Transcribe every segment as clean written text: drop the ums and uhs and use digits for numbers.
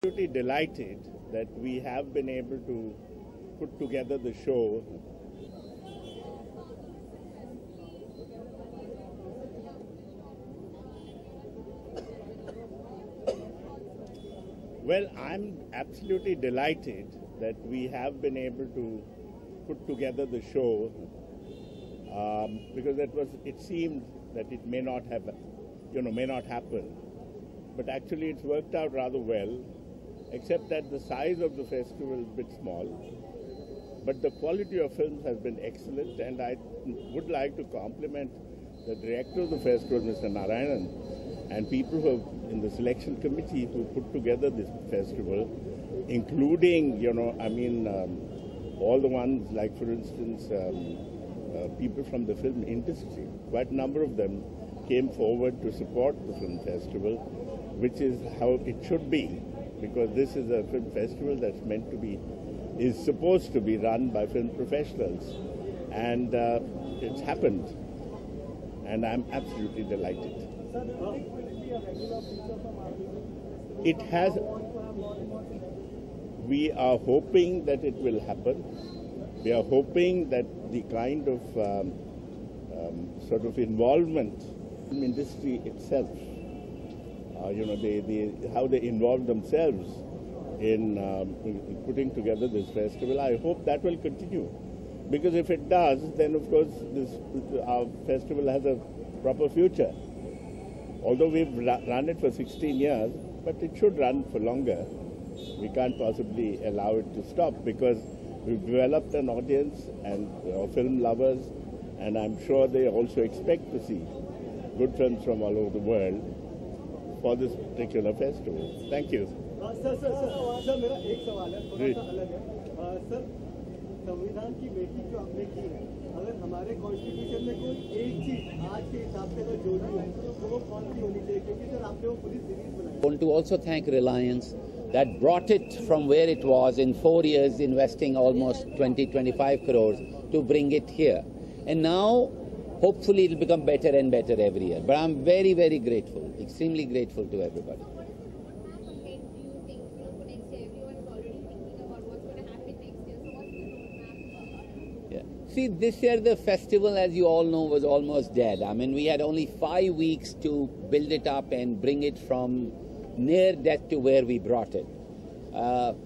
Absolutely delighted that we have been able to put together the show. Well, I'm absolutely delighted that we have been able to put together the show because it seemed that it may not happen, but actually it's worked out rather well, except that the size of the festival is a bit small, but the quality of films has been excellent, and I would like to compliment the director of the festival, Mr. Narayanan, and people who have in the selection committee who put together this festival, including, all the ones like, for instance, people from the film industry. Quite a number of them came forward to support the film festival, which is how it should be, because this is a film festival is supposed to be run by film professionals, and it's happened, and I'm absolutely delighted. It has. We are hoping that it will happen. We are hoping that the kind of sort of involvement in the industry itself, how they involve themselves in putting together this festival, I hope that will continue. Because if it does, then of course our festival has a proper future. Although we've run it for 16 years, but it should run for longer. We can't possibly allow it to stop because we've developed an audience and film lovers, and I'm sure they also expect to see good films from all over the world for this particular festival. Thank you. Sir मेरा एक सवाल है, थोड़ा सा अलग है। Sir, संविधान की बेटी जो आपने की है, अगर हमारे कॉन्स्टिट्यूशन में कोई एक चीज आज के हिसाब से अगर जोड़ी है तो वो कौन सी होनी चाहिए? क्योंकि सर आपने वो पूरी सीरीज बनाई। I want to also thank Reliance that brought it from where it was in 4 years, investing almost 20-25 crores to bring it here. And now, hopefully, it will become better and better every year. But I'm very, very grateful, extremely grateful to everybody. See, this year the festival, as you all know, was almost dead. I mean, we had only 5 weeks to build it up and bring it from near death to where we brought it.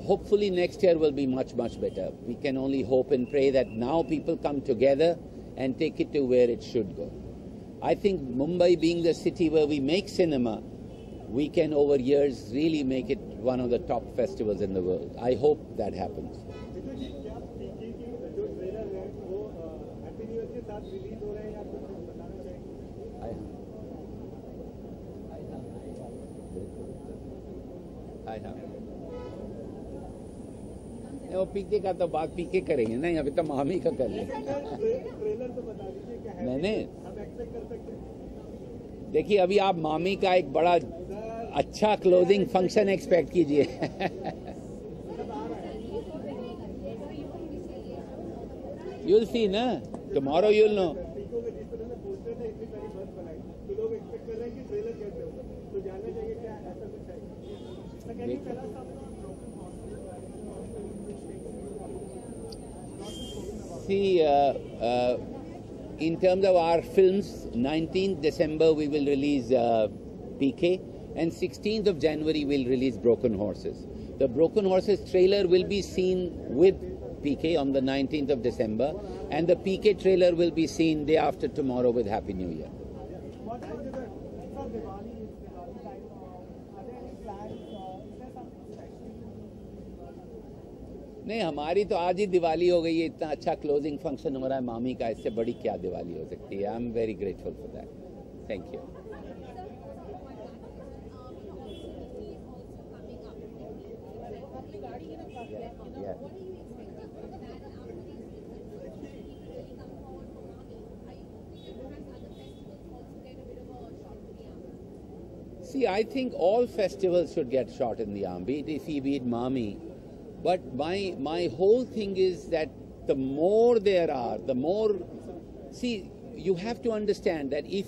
Hopefully next year will be much, much better. We can only hope and pray that now people come together and take it to where it should go. I think Mumbai being the city where we make cinema, we can over years really make it one of the top festivals in the world. I hope that happens. वो पीके का तो बात पीके करेंगे ना, अभी तो मामी का कर लेंगे। मैंने देखिए, अभी आप मामी का एक बड़ा अच्छा क्लोजिंग फंक्शन एक्सपेक्ट कीजिए। You'll see ना, tomorrow you'll know. See, in terms of our films, 19th December we will release PK, and 16th of January we'll release Broken Horses. The Broken Horses trailer will be seen with PK on the 19th of December, and the PK trailer will be seen day after tomorrow with Happy New Year. नहीं, हमारी तो आज ही दिवाली हो गई है, इतना अच्छा closing function हो रहा है मामी का, इससे बड़ी क्या दिवाली हो सकती है। I am very grateful for that. Thank you. See, I think all festivals should get shot in the arm, be it Ifi, be it Mami. But my whole thing is that the more there are, the more... See, you have to understand that if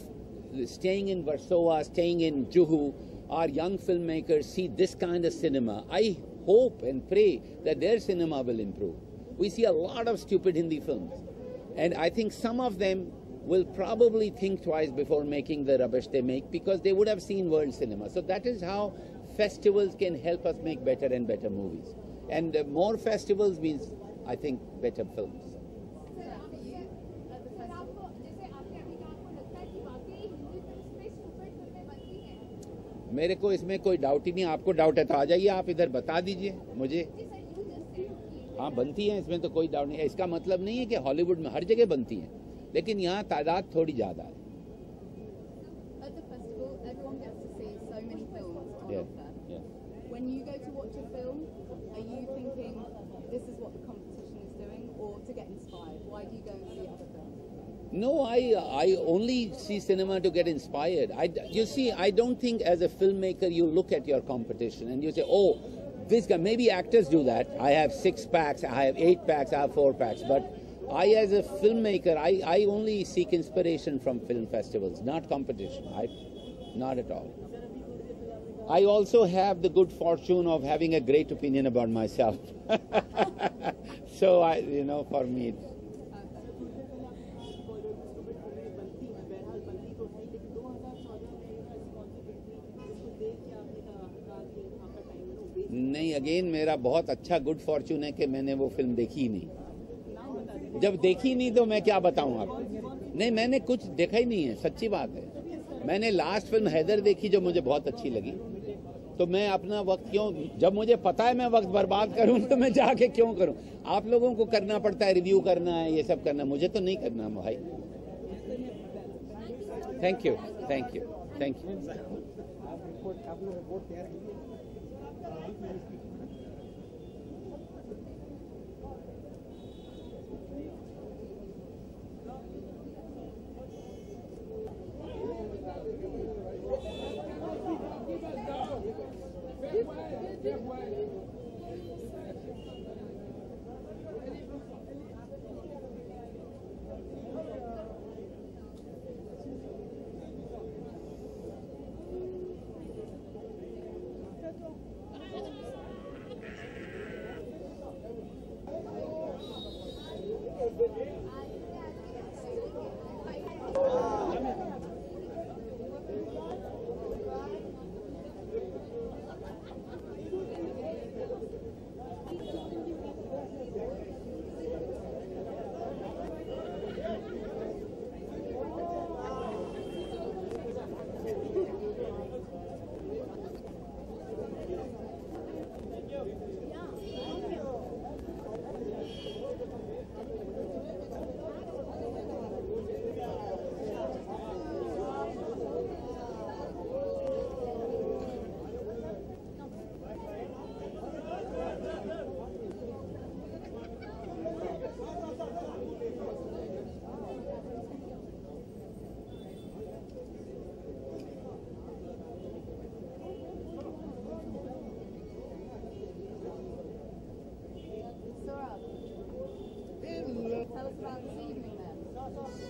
staying in Warsaw, staying in Juhu, our young filmmakers see this kind of cinema, I hope and pray that their cinema will improve. We see a lot of stupid Hindi films, and I think some of them will probably think twice before making the rubbish they make, because they would have seen world cinema. So that is how festivals can help us make better and better movies. And more festivals means, I think, better films. मेरे को इसमें कोई doubt ही नहीं. आपको doubt है तो आ जाइए, आप इधर बता दीजिए मुझे. हाँ, बनती हैं, इसमें तो कोई डाउट नहीं है. इसका मतलब नहीं है कि हॉलीवुड में हर जगह बनती हैं, लेकिन यहाँ तादाद थोड़ी ज़्यादा है. When you go to watch a film, are you thinking this is what the competition is doing, or to get inspired? Why do you go and see other films? No, I only see cinema to get inspired. You see, I don't think as a filmmaker you look at your competition and you say, oh, this guy, maybe actors do that. I have 6 packs, I have 8 packs, I have 4 packs. But I as a filmmaker, I only seek inspiration from film festivals, not competition. Not at all. I also have the good fortune of having a great opinion about myself. So, for me, नहीं, again मेरा बहुत अच्छा good Fortune है कि मैंने वो film देखी ही नहीं. जब देखी नहीं तो मैं क्या बताऊं आपको. नहीं, मैंने कुछ देखा ही नहीं है, सच्ची बात है. मैंने लास्ट फिल्म हैदर देखी जो मुझे बहुत अच्छी लगी. तो मैं अपना वक्त क्यों, जब मुझे पता है मैं वक्त बर्बाद करूं तो मैं जाके क्यों करूं. आप लोगों को करना पड़ता है, रिव्यू करना है, ये सब करना, मुझे तो नहीं करना भाई. Thank you, thank you, thank you.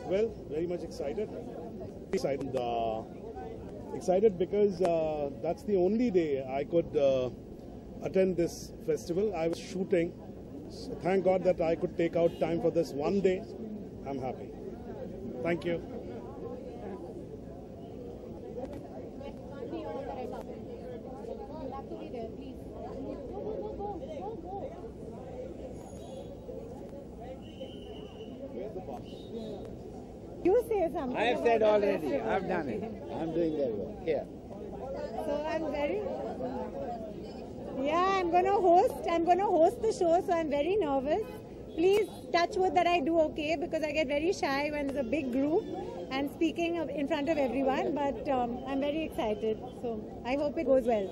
Well, very much excited. Excited because that's the only day I could attend this festival. I was shooting. So thank God that I could take out time for this one day. I'm happy. Thank you. You say something. I have said already. I've done it. I'm doing that work. Here. So I'm very. Yeah, I'm gonna host the show, so I'm very nervous. Please touch wood that I do okay, because I get very shy when there's a big group and speaking in front of everyone. But I'm very excited, so I hope it goes well.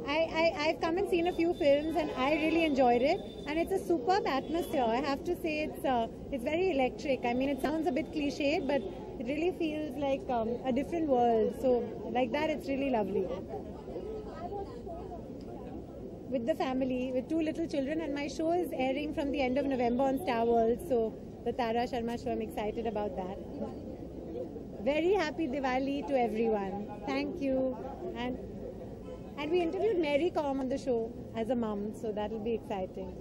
I've come and seen a few films and I really enjoyed it, and it's a superb atmosphere. I have to say it's very electric. I mean, it sounds a bit cliched, but it really feels like a different world. So like that, it's really lovely. With the family, with 2 little children, and my show is airing from the end of November on Star World. So the Tara Sharma show, I'm excited about that. very happy Diwali to everyone. Thank you. And we interviewed Mary Com on the show as a mum, so that will be exciting.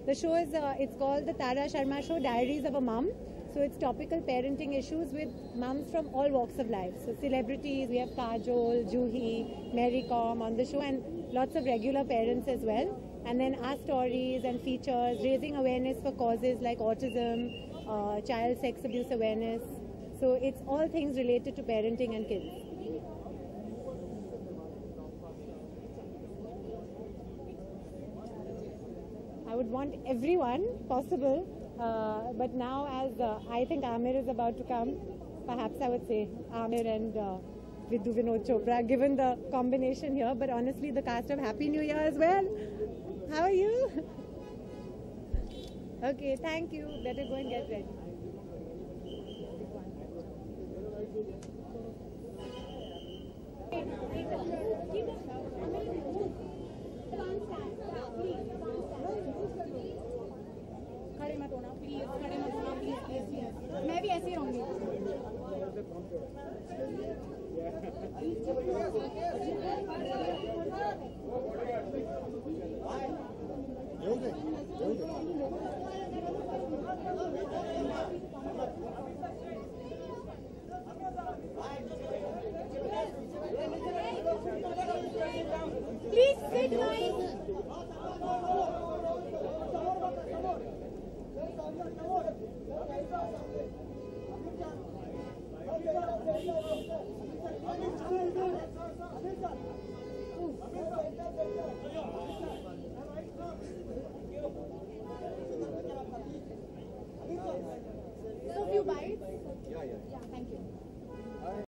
The show is it's called the Tara Sharma Show, Diaries of a Mum. So it's topical parenting issues with mums from all walks of life. So celebrities, we have Kajol, Juhi, Mary Com on the show, and lots of regular parents as well. And then our stories and features, raising awareness for causes like autism, child sex abuse awareness. So it's all things related to parenting and kids. I would want everyone possible, but now as I think Amir is about to come, perhaps I would say Amir and Vidhu Vinod Chopra, given the combination here, but honestly the cast of Happy New Year as well. How are you? Okay, thank you. Better go and get ready. खड़े मत होना please खड़े मत होना please please please मैं भी ऐसे ही रहूंगी please sit guys So few bites. Yeah, thank you.